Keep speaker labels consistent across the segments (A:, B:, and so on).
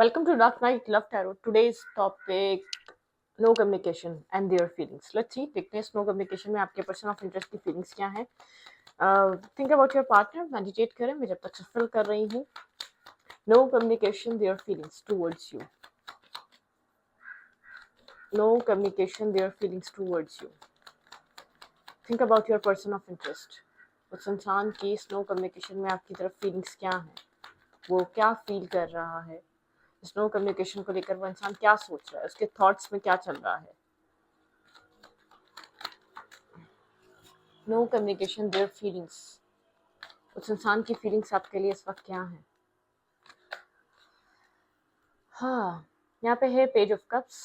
A: Welcome to Dark Knight Love Tarot. Today's topic no communication and their feelings. Let's see, देखते हैं no communication में आपके person of interest की feelings क्या हैं. Think about your partner, meditate करें. मैं जब तक shuffle कर रही हूँ. No communication, their feelings towards you. No communication, their feelings towards you. Think about your person of interest. उस इंसान की no communication में आपकी तरफ feelings क्या हैं? वो क्या feel कर रहा है? नो कम्युनिकेशन को लेकर वो इंसान क्या सोच रहा है, उसके थॉट्स में क्या चल रहा है. No communication there feelings. उस इंसान की फीलिंग्स आपके लिए इस वक्त क्या है. हाँ, यहाँ पे है page of cups.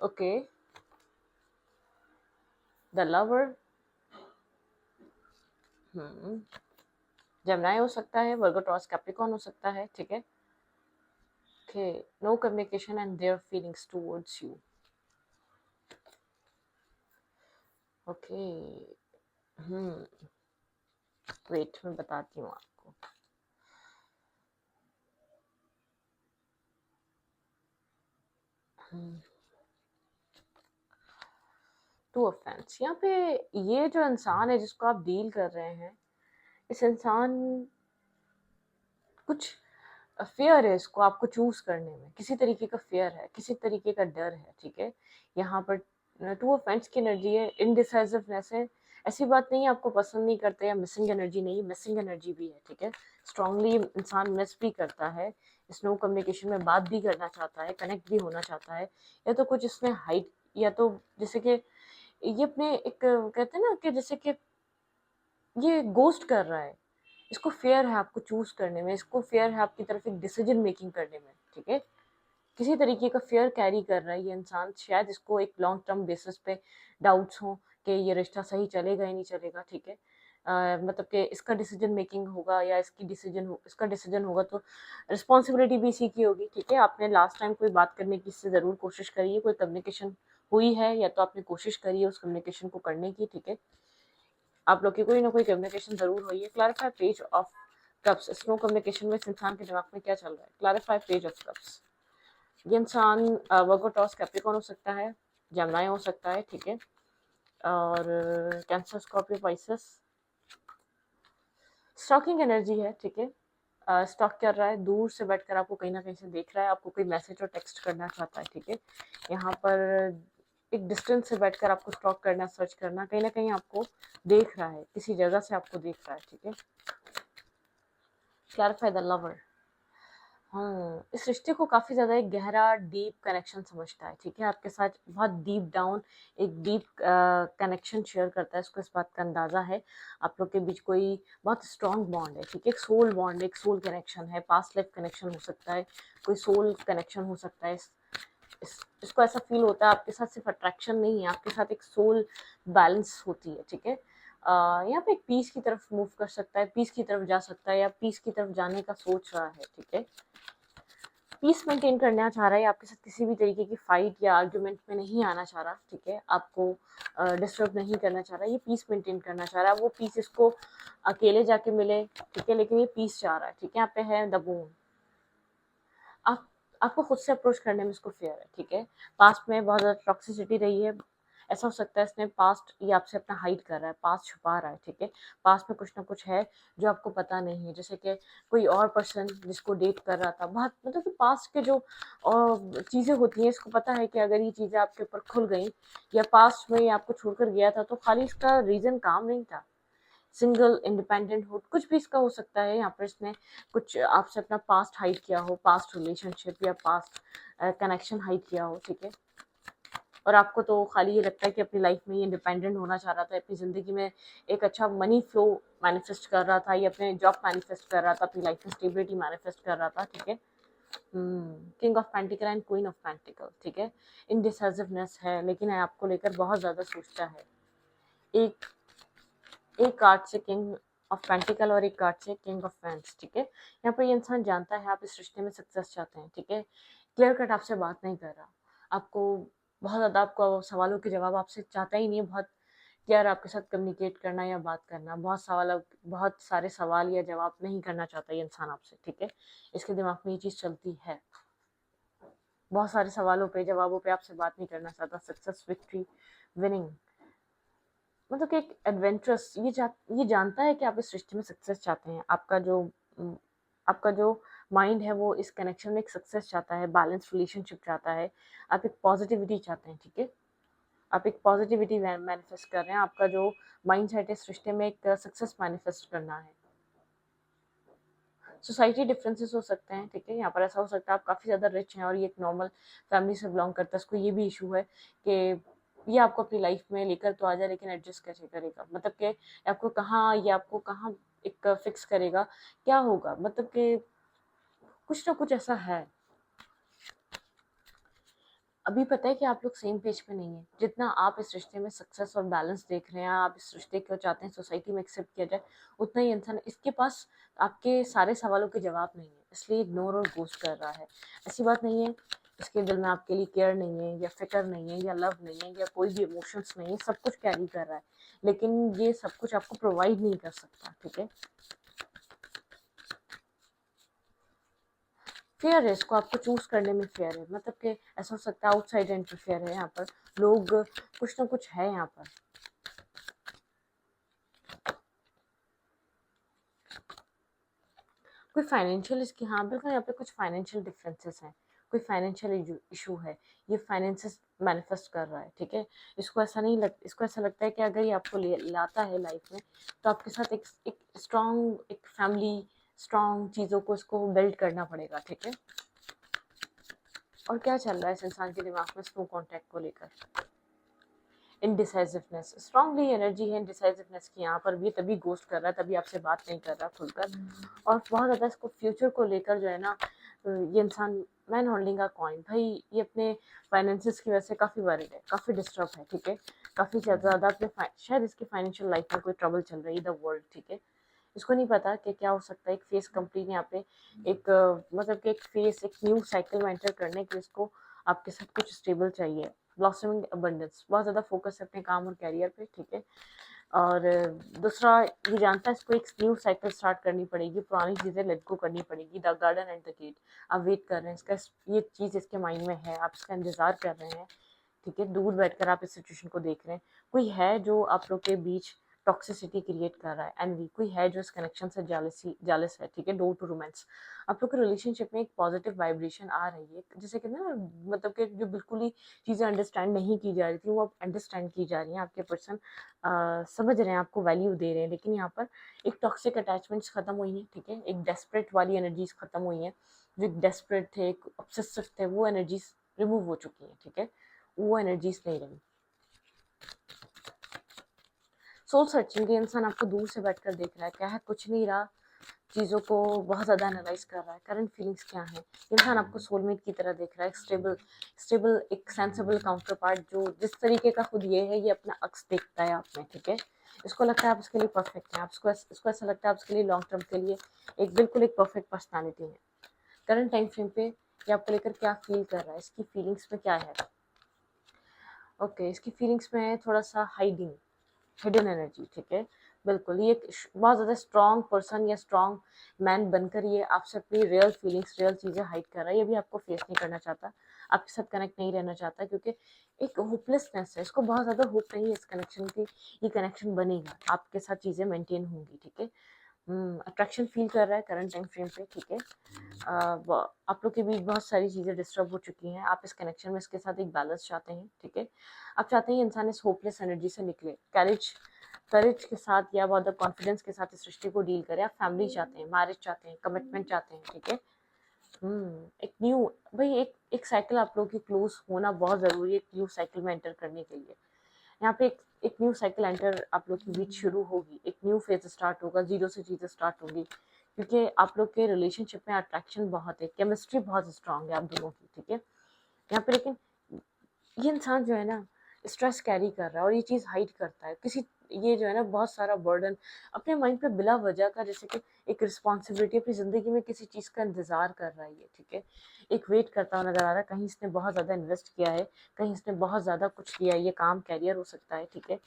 A: Okay, the lover. Gemini हो सकता है, वर्गो टॉरस कैप्रिकॉर्न हो सकता है. ठीक है. Okay, no communication and their feelings towards you. Okay, wait मैं बताती हूँ आपको. Two of fans. यहाँ पे ये जो इंसान है जिसको आप डील कर रहे हैं, इस इंसान कुछ फेयर है, इसको आपको चूज करने में किसी तरीके का फेयर है, किसी तरीके का डर है. ठीक है. यहाँ पर टू ऑफ फैंस की एनर्जी है, इनडिसाइसिवनेस है. ऐसी बात नहीं है आपको पसंद नहीं करते या मिसिंग एनर्जी नहीं, मिसिंग एनर्जी भी है. ठीक है. स्ट्रांगली इंसान मिस भी करता है, इस नो कम्युनिकेशन में बात भी करना चाहता है, कनेक्ट भी होना चाहता है, या तो कुछ इसमें हाइट, या तो जैसे कि ये अपने एक कहते हैं ना कि जैसे कि ये गोस्ट कर रहा है. इसको फेयर है आपको चूज करने में, इसको फेयर है आपकी तरफ एक डिसीजन मेकिंग करने में. ठीक है. किसी तरीके का फेयर कैरी कर रहा है ये इंसान. शायद इसको एक लॉन्ग टर्म बेसिस पे डाउट्स हो कि ये रिश्ता सही चलेगा या नहीं चलेगा. ठीक है. मतलब कि इसका डिसीजन मेकिंग होगा या इसका डिसीजन होगा तो रिस्पॉन्सिबिलिटी भी इसी की होगी. ठीक है. आपने लास्ट टाइम कोई बात करने की इससे ज़रूर कोशिश करी है, कोई कम्युनिकेशन हुई है, या तो आपने कोशिश करी है उस कम्युनिकेशन को करने की. ठीक है. आप लोग की कोई ना कोई कम्युनिकेशन जरूर हुई है. Clarify page of cups. Snow communication में इस इंसान के दिमाग में क्या चल रहा है. Clarify page of cups. ये इंसान वर्गो टॉरस कैप्रिकॉर्न हो सकता है, जेमिनी हो सकता है. ठीक है. और Cancer, Scorpio, Pisces. Stocking energy है. ठीक है. स्टॉक कर रहा है, दूर से बैठकर आपको कहीं ना कहीं से देख रहा है, आपको कोई मैसेज और टेक्स्ट करना चाहता है. ठीक है. यहाँ पर एक डिस्टेंस से बैठकर आपको स्टॉक करना, सर्च करना, कहीं ना कहीं आपको देख रहा है, किसी जगह से आपको देख रहा है. ठीक है. Clarify the lover. इस रिश्ते को काफ़ी ज़्यादा एक गहरा डीप कनेक्शन समझता है. ठीक है. आपके साथ बहुत डीप डाउन एक डीप कनेक्शन शेयर करता है. इसको इस बात का अंदाज़ा है आप लोग के बीच कोई बहुत स्ट्रॉन्ग बॉन्ड है. ठीक है. एक सोल बॉन्ड, एक सोल कनेक्शन है, पास्ट लाइफ कनेक्शन हो सकता है, कोई सोल कनेक्शन हो सकता है. इसको ऐसा फील होता है आपके साथ सिर्फ अट्रैक्शन नहीं है, आपके साथ एक सोल बैलेंस होती है. ठीक है. यहाँ पे एक पीस की तरफ मूव कर सकता है, पीस की तरफ जा सकता है, या पीस की तरफ जाने का सोच रहा है. ठीक है. पीस मेंटेन करना चाह रहा है, आपके साथ किसी भी तरीके की फाइट या आर्ग्यूमेंट में नहीं आना चाह रहा. ठीक है. आपको डिस्टर्ब नहीं करना चाह रहा, ये पीस मेंटेन करना चाह रहा है. वो पीस इसको अकेले जाके मिले. ठीक है. लेकिन ये पीस चाह रहा है. ठीक है. यहाँ पे है द बून. आप आपको खुद से अप्रोच करने में इसको फेयर है. ठीक है. पास्ट में बहुत ज़्यादा टॉक्सिसिटी रही है. ऐसा हो सकता है इसने पास्ट ये आपसे अपना हाइड कर रहा है, पास्ट छुपा रहा है. ठीक है. पास्ट में कुछ ना कुछ है जो आपको पता नहीं है, जैसे कि कोई और पर्सन जिसको डेट कर रहा था. बहुत मतलब कि पास्ट के जो चीज़ें होती हैं, इसको पता है कि अगर ये चीज़ें आपके ऊपर खुल गई या पास्ट में ये आपको छोड़कर गया था, तो खाली इसका रीज़न काम नहीं था. सिंगल इंडिपेंडेंट हुड कुछ भी इसका हो सकता है. यहाँ पर इसने कुछ आपसे अपना पास्ट हाइड किया हो, पास्ट रिलेशनशिप या पास्ट कनेक्शन हाइड किया हो. ठीक है. और आपको तो खाली ये लगता है कि अपनी लाइफ में ये इंडिपेंडेंट होना चाह रहा था, अपनी ज़िंदगी में एक अच्छा मनी फ्लो मैनिफेस्ट कर रहा था, या अपने जॉब मैनिफेस्ट कर रहा था, अपनी लाइफ में स्टेबिलिटी मैनिफेस्ट कर रहा था. ठीक है. King of pentacle and queen of pentacle. ठीक है. इनडिसाइसिवनेस है, लेकिन आपको लेकर बहुत ज़्यादा सोचता है. एक एक कार्ड से किंग ऑफ पेंटिकल और एक कार्ड से किंग ऑफ फैंस. ठीक है. यहाँ पर ये इंसान जानता है आप इस रिश्ते में सक्सेस चाहते हैं. ठीक है. क्लियर कट आपसे बात नहीं कर रहा, आपको बहुत ज़्यादा आपको सवालों के जवाब आपसे चाहता ही नहीं है. बहुत क्लियर आपके साथ कम्युनिकेट करना या बात करना, बहुत सारे सवाल या जवाब नहीं करना चाहता ये इंसान आपसे. ठीक है. इसके दिमाग में ये चीज़ चलती है. बहुत सारे सवालों पे जवाबों पे आपसे बात नहीं करना चाहता। सक्सेस, विक्ट्री, विनिंग, मतलब कि एक एडवेंचरस, ये जानता है कि आप इस रिश्ते में सक्सेस चाहते हैं। उम, आपका जो माइंड है वो इस कनेक्शन में एक सक्सेस चाहता है, बैलेंस रिलेशनशिप चाहता है, आप एक पॉजिटिविटी चाहते हैं, ठीक है? आप एक पॉजिटिविटी मैनिफेस्ट कर रहे हैं। आपका जो माइंडसेट है इस रिश्ते में एक सक्सेस मैनिफेस्ट करना है। सोसाइटी डिफरेंसेस हो सकते हैं, ठीक है? यहाँ पर ऐसा हो सकता है आप काफ़ी ज़्यादा रिच हैं और ये एक नॉर्मल फैमिली से बिलोंग करता है, उसको ये भी इशू है कि ये आपको अपनी लाइफ में लेकर तो आ जाए, लेकिन एडजस्ट कैसे करेगा, मतलब कि आपको कहाँ एक फिक्स करेगा, क्या होगा, मतलब कि कुछ ना कुछ ऐसा है। अभी पता है कि आप लोग सेम पेज पे नहीं है। जितना आप इस रिश्ते में सक्सेस और बैलेंस देख रहे हैं, आप इस रिश्ते को चाहते हैं सोसाइटी में एक्सेप्ट किया जाए, उतना ही इंसान इसके पास आपके सारे सवालों के जवाब नहीं है, इसलिए इग्नोर और गोस्ट कर रहा है। ऐसी बात नहीं है इसके दिल में आपके लिए केयर नहीं है या फिक्र नहीं है या लव नहीं है या कोई भी इमोशंस नहीं है, सब कुछ कैरी कर रहा है, लेकिन ये सब कुछ आपको प्रोवाइड नहीं कर सकता, ठीक है? फेयर है, इसको आपको चूज करने में फेयर है, मतलब कि ऐसा हो सकता है आउटसाइड इंटरफेयर है, यहाँ पर लोग कुछ ना कुछ है यहाँ पर। कोई फाइनेंशियल इसकी, हाँ बिल्कुल, यहाँ पे कुछ फाइनेंशियल डिफरेंसेस हैं, कोई फाइनेंशियल इशू है, ये फाइनेंसेस मैनिफेस्ट कर रहा है, ठीक है? इसको ऐसा लगता है कि अगर ये आपको लाता है लाइफ में, तो आपके साथ एक स्ट्रॉन्ग एक फैमिली, स्ट्रॉन्ग चीज़ों को इसको बिल्ड करना पड़ेगा, ठीक है? और क्या चल रहा है इस इंसान के दिमाग में स्नो कॉन्टैक्ट को लेकर? इनडिसाइसिवनेस, स्ट्रांगली एनर्जी है इनडिसाइसिवनेस की यहाँ पर भी, तभी गोस्ट कर रहा है, तभी आपसे बात नहीं कर रहा खुलकर। और बहुत ज़्यादा इसको फ्यूचर को लेकर जो है ना, ये इंसान मैन होल्डिंग का कॉइन, भाई ये अपने फाइनेंसिस की वजह से काफ़ी वरीड है, काफ़ी डिस्टर्ब है, ठीक है? काफ़ी ज़्यादा अपने शायद इसकी फाइनेंशियल लाइफ में कोई ट्रबल चल रही है, द वर्ल्ड, ठीक है? इसको नहीं पता कि क्या हो सकता है। एक फेस कंपनी ने यहाँ पे मतलब कि एक न्यू साइकिल में एंटर करने के लिए इसको आपके साथ कुछ स्टेबल चाहिए। ब्लॉसमिंग अबंडेंस, बहुत ज़्यादा फोकस है अपने काम और कैरियर पे, ठीक है? और दूसरा, ये जानता है इसको एक न्यू साइकिल स्टार्ट करनी पड़ेगी, पुरानी चीज़ें लेट गो करनी पड़ेगी। The garden and the gate, आप वेट कर रहे हैं, इसका ये चीज़ इसके माइंड में है, आप इसका इंतज़ार कर रहे हैं, ठीक है? दूर बैठकर आप इस सिचुएशन को देख रहे हैं। कोई है जो आप लोग के बीच टॉक्सिसिटी क्रिएट कर रहा है, एनवी, कोई है जो इस कनेक्शन से जेलस है, ठीक है? डोर टू रोमांस, आप लोग के रिलेशनशिप में एक पॉजिटिव वाइब्रेशन आ रही है, जैसे कहते हैं ना, मतलब कि जो बिल्कुल ही चीज़ें अंडरस्टैंड नहीं की जा रही थी, वो अब अंडरस्टैंड की जा रही हैं। आपके पर्सन समझ रहे हैं, आपको वैल्यू दे रहे हैं, लेकिन यहाँ पर एक टॉक्सिक अटैचमेंट्स खत्म हुई हैं, ठीक है? एक डेस्परेट वाली एनर्जीज खत्म हुई हैं, जो एक डेस्परेट थे, एक ऑब्सेसिव थे, वो एनर्जीज रिमूव हो चुकी हैं, ठीक है? वो एनर्जीज नहीं रही। सोल सर्चिंग, ये इंसान आपको दूर से बैठकर देख रहा है, क्या है, कुछ नहीं रहा, चीज़ों को बहुत ज़्यादा एनालाइज कर रहा है, करंट फीलिंग्स क्या है। इंसान आपको सोलमेट की तरह देख रहा है, एक स्टेबल स्टेबल एक सेंसिबल काउंटर पार्ट, जो जिस तरीके का खुद ये है, ये अपना अक्स देखता है आप में, ठीक है? इसको लगता है आप उसके लिए परफेक्ट हैं, इसको ऐसा लगता है आप उसके लिए लॉन्ग टर्म के लिए एक बिल्कुल एक परफेक्ट पर्सनैलिटी है। करंट टाइम फ्रेम पे ये आपको लेकर क्या फील कर रहा है, इसकी फीलिंग्स में क्या है? ओके, इसकी फीलिंग्स में है थोड़ा सा हिडन एनर्जी, ठीक है? बिल्कुल, ये बहुत ज़्यादा स्ट्रॉन्ग पर्सन या स्ट्रॉन्ग मैन बनकर ये आपसे अपनी रियल फीलिंग्स, रियल चीज़ें हाइड कर रहा है। ये भी आपको फेस नहीं करना चाहता, आपके साथ कनेक्ट नहीं रहना चाहता, क्योंकि एक होपलेसनेस है, इसको बहुत ज़्यादा होप नहीं है इस कनेक्शन की, ये कनेक्शन बनेगा, आपके साथ चीज़ें मेंटेन होंगी, ठीक है? अट्रैक्शन फील कर रहा है करंट टाइम फ्रेम पे, ठीक है? आप लोग के बीच बहुत सारी चीज़ें डिस्टर्ब हो चुकी हैं, आप इस कनेक्शन में इसके साथ एक बैलेंस चाहते हैं, ठीक है? आप चाहते हैं इंसान इस होपलेस एनर्जी से निकले, करेज के साथ या बहुत कॉन्फिडेंस के साथ इस रिश्ते को डील करें। आप फैमिली चाहते हैं, मैरिज चाहते हैं, कमिटमेंट चाहते हैं, ठीक है? एक न्यू, भाई एक साइकिल आप लोगों की क्लोज होना बहुत ज़रूरी है, एक न्यू साइकिल में एंटर करने के लिए। यहाँ पे एक न्यू साइकिल एंटर आप लोग के बीच शुरू होगी, एक न्यू फेज स्टार्ट होगा, जीरो से चीज़ें स्टार्ट होंगी, क्योंकि आप लोग के रिलेशनशिप में अट्रैक्शन बहुत है, केमिस्ट्री बहुत स्ट्रांग है आप दोनों की, ठीक है? यहाँ पे लेकिन ये इंसान जो है ना, स्ट्रेस कैरी कर रहा है और ये चीज़ हाइड करता है, ये जो है ना, बहुत सारा बर्डन अपने माइंड पे बिला वजह का, जैसे कि एक रिस्पॉन्सिबिलिटी अपनी ज़िंदगी में किसी चीज़ का इंतज़ार कर रहा है ये, ठीक है? एक वेट करता हुआ नज़र आ रहा है, कहीं इसने बहुत ज़्यादा इन्वेस्ट किया है, कहीं इसने बहुत ज़्यादा कुछ किया है, ये काम कैरियर हो सकता है, ठीक है?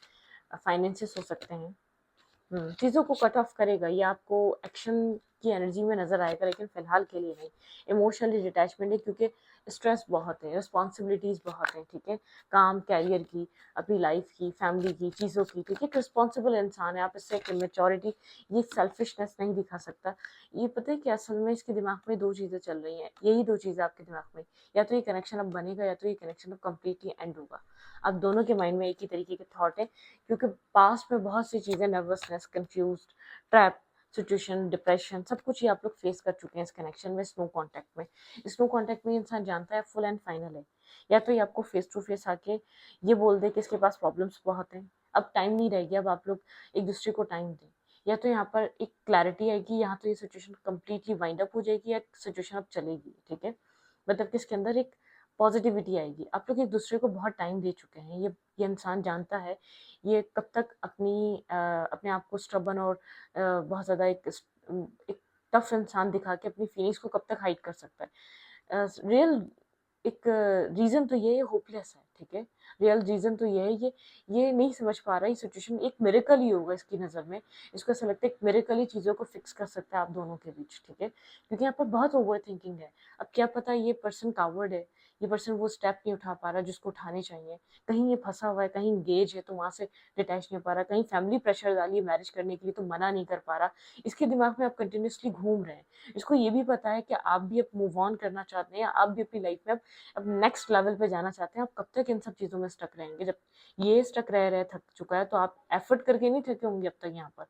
A: फाइनेंसेस हो सकते हैं। चीज़ों को कट ऑफ करेगा, ये आपको एक्शन की एनर्जी में नजर आएगा, लेकिन फिलहाल के लिए नहीं। इमोशनली डिटैचमेंट है, क्योंकि स्ट्रेस बहुत है, रिस्पॉन्सिबिलिटीज बहुत है, ठीक है, काम, कैरियर की, अपनी लाइफ की, फैमिली की, चीज़ों की, ठीक है। एक रिस्पॉन्सिबल इंसान है, आप इससे एक मेच्योरिटी, ये सेल्फिशनेस नहीं दिखा सकता। ये पता है कि असल में इसके दिमाग में दो चीज़ें चल रही हैं, यही दो चीज़ें आपके दिमाग में, या तो ये कनेक्शन अब बनेगा या तो ये कनेक्शन अब कम्प्लीटली एंड होगा। अब दोनों के माइंड में एक ही तरीके के थॉट है, क्योंकि पास्ट में बहुत सी चीज़ें, nervousness, confuse, trap situation, depression, सब कुछ ही आप लोग फेस कर चुके हैं इस कनेक्शन में, स्नो कॉन्टैक्ट में। स्नो कॉन्टैक्ट में इंसान जानता है फुल एंड फाइनल है, या तो ये आपको फेस टू फेस आके ये बोल दे कि इसके पास प्रॉब्लम्स बहुत हैं, अब टाइम नहीं रह गया, अब आप लोग एक दूसरे को टाइम दें, या तो यहाँ पर एक क्लैरिटी आएगी, यहाँ तो ये सिचुएशन कम्प्लीटली वाइंड अप हो जाएगी, या सिचुएशन अब चलेगी, ठीक है। मतलब कि इसके अंदर एक पॉजिटिविटी आएगी। आप लोग एक दूसरे को बहुत टाइम दे चुके हैं, ये इंसान जानता है ये कब तक अपने आप को स्टबन और बहुत ज़्यादा एक टफ इंसान दिखा के अपनी फीलिंग्स को कब तक हाइड कर सकता है। रियल एक रीज़न तो ये होपलेस है, ठीक है। रियल रीज़न तो ये है, ये नहीं समझ पा रहा, ये सिचुएशन एक मिरेकल ही होगा इसकी नज़र में। इसको ऐसा लगता है एक मिरेकल ही चीज़ों को फिक्स कर सकता है आप दोनों के बीच, ठीक है। क्योंकि यहाँ पर बहुत ओवर थिंकिंग है। अब क्या पता ये पर्सन कावर्ड है, ये पर्सन वो स्टेप नहीं उठा पा रहा जिसको उठाने चाहिए। कहीं ये फँसा हुआ है, कहीं एंगेज है तो वहाँ से डिटैच नहीं हो पा रहा, कहीं फैमिली प्रेशर डाली है मैरिज करने के लिए तो मना नहीं कर पा रहा। इसके दिमाग में आप कंटिन्यूअसली घूम रहे हैं। इसको ये भी पता है कि आप भी अब मूव ऑन करना चाहते हैं, या आप भी अपनी लाइफ में अब नेक्स्ट लेवल पे जाना चाहते हैं। आप कब तक इन सब चीज़ों में स्टक रहेंगे? जब ये स्टक रह रहे थक चुका है तो आप एफर्ट करके नहीं थके होंगे अब तक यहाँ पर।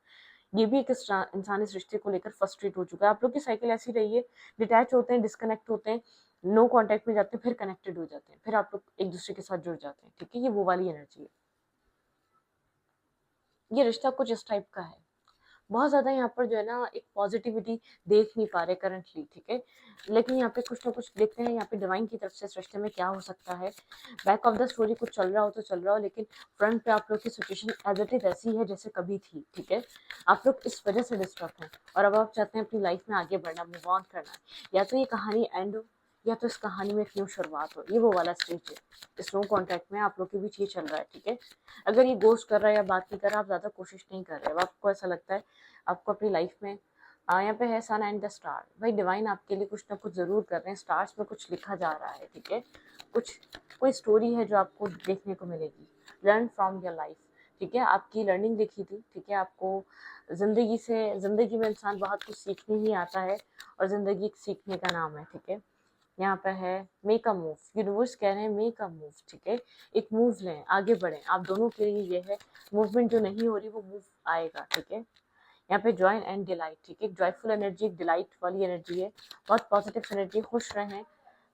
A: ये भी एक इंसान इस रिश्ते को लेकर फ्रस्ट्रेट हो चुका है। आप लोग की साइकिल ऐसी रही है, डिटैच होते हैं, डिस्कनेक्ट होते हैं, नो कांटेक्ट में जाते हैं, फिर कनेक्टेड हो जाते हैं, फिर आप लोग एक दूसरे के साथ जुड़ जाते हैं, ठीक है। ये वो वाली एनर्जी है। ये रिश्ता कुछ इस टाइप का है। बहुत ज़्यादा यहाँ पर जो है ना एक पॉजिटिविटी देख नहीं पा रहे करंटली, ठीक है। लेकिन यहाँ पे कुछ ना कुछ देखते हैं यहाँ पे डिवाइन की तरफ से इस रिश्ते में क्या हो सकता है। बैक ऑफ द स्टोरी कुछ चल रहा हो तो चल रहा हो, लेकिन फ्रंट पे आप लोग की सिचुएशन एज इट इज ऐसी है जैसे कभी थी, ठीक है। आप लोग इस वजह से डिस्टर्ब हैं और अब आप चाहते हैं अपनी लाइफ में आगे बढ़ना, मूव ऑन करना है। या तो ये कहानी एंड हो, या तो इस कहानी में एक न्यू शुरुआत हो। ये वो वाला स्टेज है, स्नो कॉन्टैक्ट में आप लोग के बीच ये चल रहा है, ठीक है। अगर ये गोस्ट कर रहा है या बात नहीं कर रहा, आप ज़्यादा कोशिश नहीं कर रहे, अब आपको ऐसा लगता है आपको अपनी लाइफ में यहाँ पे है सन एंड द स्टार, भाई डिवाइन आपके लिए कुछ ना कुछ ज़रूर कर रहे हैं। स्टार्स में कुछ लिखा जा रहा है, ठीक है। कुछ कोई स्टोरी है जो आपको देखने को मिलेगी। लर्न फ्रॉम योर लाइफ, ठीक है। आपकी लर्निंग लिखी थी, ठीक है। आपको ज़िंदगी में इंसान बहुत कुछ सीखने ही आता है, और ज़िंदगी एक सीखने का नाम है, ठीक है। यहाँ पे है मेक अ मूव, यूनिवर्स कह रहे हैं मेक अ मूव, ठीक है। एक मूव लें, आगे बढ़ें। आप दोनों के लिए ये है, मूवमेंट जो नहीं हो रही वो मूव आएगा, ठीक है। यहाँ पे जॉय एंड डिलाइट, ठीक है। जॉयफुल एनर्जी, एक डिलाइट वाली एनर्जी है, बहुत पॉजिटिव एनर्जी, खुश रहें।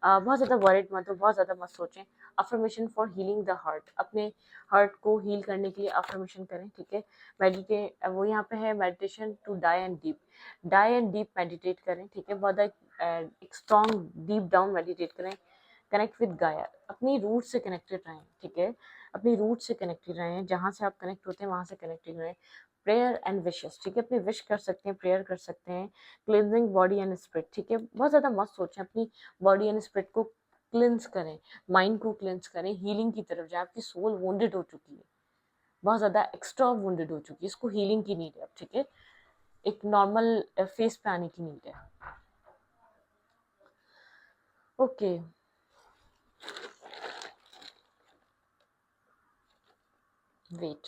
A: बहुत ज़्यादा वरिड मत हो, बहुत ज़्यादा मत सोचें। Affirmation for healing the heart, अपने हार्ट को हील करने के लिए अफर्मेशन करें, ठीक है। मेडिटेट, वो यहाँ पे है meditation to die and deep meditate करें, ठीक है। बहुत एक स्ट्रॉन्ग डीप डाउन मेडिटेट करें। कनेक्ट विद गाया, अपनी रूट से कनेक्टेड रहें, ठीक है। अपनी रूट से कनेक्टेड रहें, जहाँ से आप कनेक्ट होते हैं वहाँ से कनेक्टेड रहें। प्रेयर एंड विशेस, ठीक है। अपनी विश कर सकते हैं, प्रेयर कर सकते हैं। क्लिनजिंग बॉडी एंड स्पिरिट, ठीक है। बहुत ज़्यादा मत सोचें, अपनी बॉडी एंड स्पिरिट को क्लिनस करें, माइंड को क्लिनस करें, हीलिंग की तरफ जाए। आपकी सोल वोंडेड हो चुकी है, बहुत ज़्यादा एक्स्ट्रा वोंडेड हो चुकी है, इसको हीलिंग की नीड है, ठीक है। एक नॉर्मल फेस पे आने की नीड है। ओके, वेट,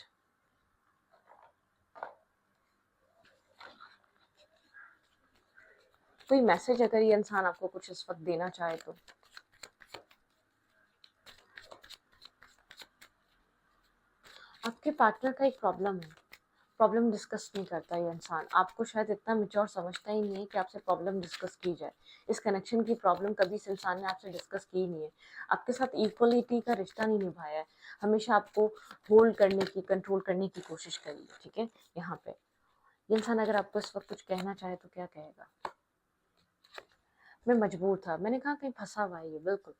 A: कोई मैसेज अगर ये इंसान आपको कुछ इस वक्त देना चाहे तो। आपके पार्टनर का एक प्रॉब्लम है, प्रॉब्लम डिस्कस नहीं करता ये इंसान। आपको शायद इतना मेच्योर समझता ही नहीं है कि आपसे प्रॉब्लम डिस्कस की जाए। इस कनेक्शन की प्रॉब्लम कभी इस इंसान ने आपसे डिस्कस की नहीं है। आपके साथ इक्वलिटी का रिश्ता नहीं निभाया है, हमेशा आपको होल्ड करने की, कंट्रोल करने की कोशिश करी है, ठीक है। यहाँ पे ये इंसान अगर आपको इस वक्त कुछ कहना चाहे तो क्या कहेगा? मैं मजबूर था, मैंने कहा कहीं फंसा हुआ है ये, बिल्कुल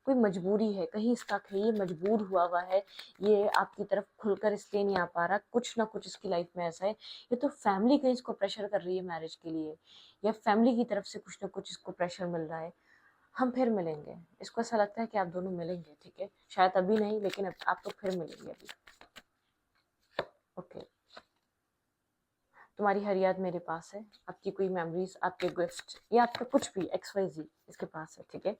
A: कोई मजबूरी है, कहीं स्टक है, ये मजबूर हुआ है, ये आपकी तरफ खुलकर इसलिए नहीं आ पा रहा। कुछ ना कुछ इसकी लाइफ में ऐसा है, ये तो फैमिली कहीं इसको प्रेशर कर रही है मैरिज के लिए, या फैमिली की तरफ से कुछ ना कुछ इसको प्रेशर मिल रहा है। हम फिर मिलेंगे, इसको ऐसा लगता है कि आप दोनों मिलेंगे, ठीक है। शायद अभी नहीं, लेकिन आप तो फिर मिलेंगे अभी, ओके। तुम्हारी हर याद मेरे पास है, आपकी कोई मेमोरीज, आपके गिफ्ट या आपका कुछ भी XYZ इसके पास है, ठीक है।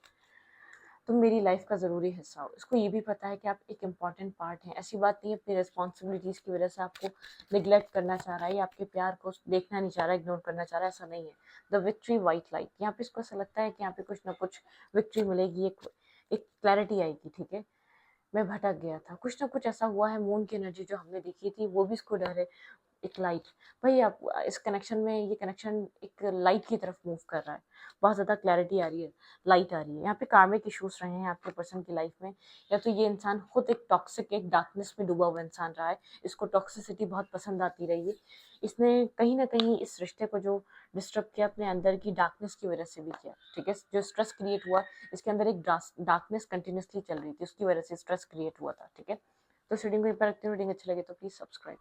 A: तुम मेरी लाइफ का ज़रूरी हिस्सा हो। इसको ये भी पता है कि आप एक इम्पॉर्टेंट पार्ट हैं। ऐसी बात नहीं है अपनी रिस्पॉन्सिबिलिटीज़ की वजह से आपको निगलेक्ट करना चाह रहा है या आपके प्यार को देखना नहीं चाह रहा, इग्नोर करना चाह रहा है, ऐसा नहीं है। द विक्ट्री वाइट लाइट, यहाँ पे इसको ऐसा लगता है कि यहाँ पे कुछ ना कुछ विक्ट्री मिलेगी, एक क्लैरिटी आएगी, ठीक है। मैं भटक गया था, कुछ ना कुछ ऐसा हुआ है, मून की एनर्जी जो हमने देखी थी वो भी इसको डर है। एक लाइट, भाई आप इस कनेक्शन में, ये कनेक्शन एक लाइट की तरफ मूव कर रहा है, बहुत ज़्यादा क्लैरिटी आ रही है, लाइट आ रही है। यहाँ पे कार्मिक इश्यूज रहे हैं आपके पर्सन की लाइफ में, या तो ये इंसान खुद एक टॉक्सिक, एक डार्कनेस में डूबा हुआ इंसान रहा है, इसको टॉक्सिसिटी बहुत पसंद आती रही है। इसने कहीं ना कहीं इस रिश्ते को जो डिस्टर्ब किया अपने अंदर की डार्कनेस की वजह से भी किया, ठीक है। जो स्ट्रेस क्रिएट हुआ, इसके अंदर एक डार्कनेस कंटिन्यूसली चल रही थी, उसकी वजह से स्ट्रेस क्रिएट हुआ था, ठीक है। तो रीडिंग को ऊपर रखते हुए, रीडिंग अच्छी लगे तो प्लीज़ सब्सक्राइब।